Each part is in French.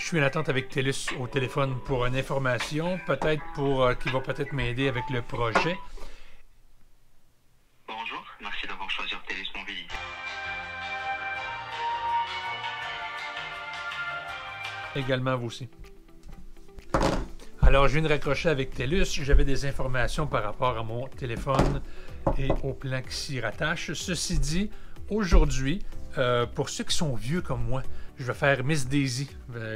suis en attente avec TELUS au téléphone pour une information, peut-être pour qui va peut-être m'aider avec le projet. Bonjour, merci d'avoir choisi TELUS Mobilité. Également vous aussi. Alors, je viens de raccrocher avec TELUS. J'avais des informations par rapport à mon téléphone et au plan qui s'y rattache. Ceci dit, aujourd'hui, pour ceux qui sont vieux comme moi, je vais faire Miss Daisy.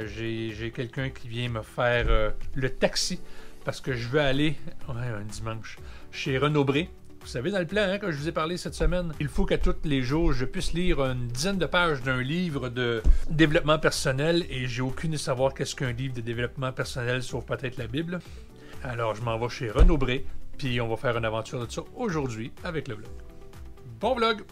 J'ai quelqu'un qui vient me faire le taxi parce que je veux aller, un dimanche, chez Renaud-Bré. Vous savez, dans le plan que je vous ai parlé cette semaine, il faut qu'à tous les jours, je puisse lire une dizaine de pages d'un livre de développement personnel et j'ai aucune savoir qu'est-ce qu'un livre de développement personnel, sauf peut-être la Bible. Alors, je m'en vais chez Renaud-Bré, puis on va faire une aventure de ça aujourd'hui avec le vlog. Bon vlog!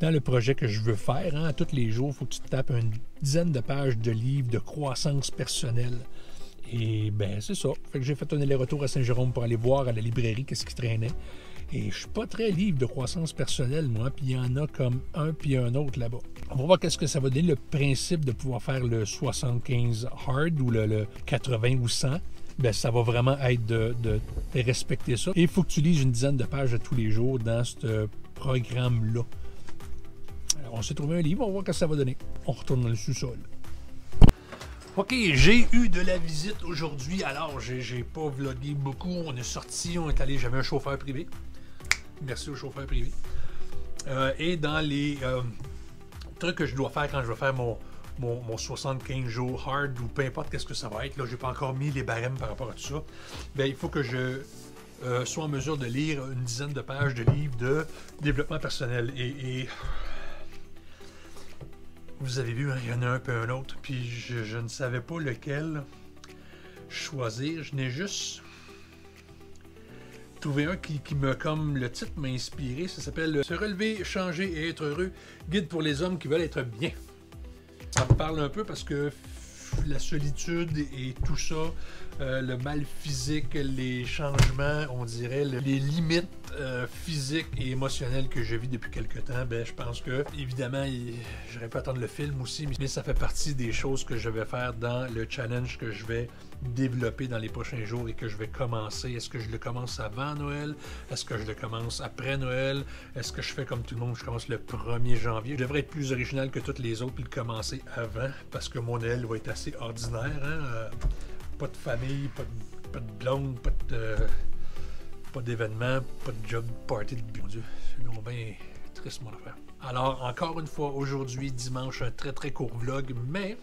Dans le projet que je veux faire, tous les jours, il faut que tu te tapes une dizaine de pages de livres de croissance personnelle. Et ben c'est ça. Fait que j'ai fait un aller-retour à Saint-Jérôme pour aller voir à la librairie qu'est-ce qui traînait. Et je suis pas très livre de croissance personnelle, moi, puis il y en a comme un puis un autre là-bas. On va voir qu'est-ce que ça va donner, le principe de pouvoir faire le 75 hard ou le 80 ou 100. Ben, ça va vraiment être de respecter ça. Et il faut que tu lises une dizaine de pages tous les jours dans ce programme-là. Alors, on s'est trouvé un livre, on va voir ce que ça va donner. On retourne dans le sous-sol. OK, j'ai eu de la visite aujourd'hui. Alors, j'ai pas vlogué beaucoup. On est sorti, on est allé, j'avais un chauffeur privé. Merci au chauffeur privé. Et dans les trucs que je dois faire quand je vais faire mon 75 jours hard ou peu importe qu'est-ce que ça va être, là, j'ai pas encore mis les barèmes par rapport à tout ça. Bien, il faut que je sois en mesure de lire une dizaine de pages de livres de développement personnel. Et vous avez vu, il y en a un peu un autre, puis je ne savais pas lequel choisir. Je n'ai juste trouvé un qui me, comme le titre m'a inspiré. Ça s'appelle « Se relever, changer et être heureux. Guide pour les hommes qui veulent être bien ». Ça me parle un peu parce que la solitude et tout ça, le mal physique, les changements, on dirait, les limites physiques et émotionnelles que je vis depuis quelque temps, ben, je pense que, évidemment, j'aurais pu attendre le film aussi, mais ça fait partie des choses que je vais faire dans le challenge que je vais développer dans les prochains jours et que je vais commencer. Est-ce que je le commence avant Noël? Est-ce que je le commence après Noël? Est-ce que je fais comme tout le monde, je commence le 1er janvier? Je devrais être plus original que toutes les autres et le commencer avant, parce que mon Noël va être assez ordinaire, pas de famille, pas de blonde, pas d'événement, pas de job, party de mon Dieu, c'est donc bien triste mon affaire. Alors, encore une fois, aujourd'hui, dimanche, un très très court vlog, mais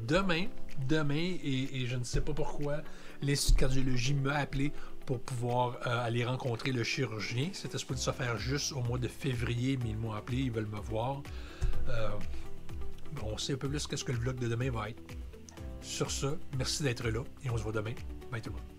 demain, et je ne sais pas pourquoi, l'Institut de cardiologie m'a appelé pour pouvoir aller rencontrer le chirurgien. C'était supposé se faire juste au mois de février, mais ils m'ont appelé, ils veulent me voir. On sait un peu plus qu'est-ce que le vlog de demain va être. Sur ce, merci d'être là et on se voit demain. Bye tout le monde.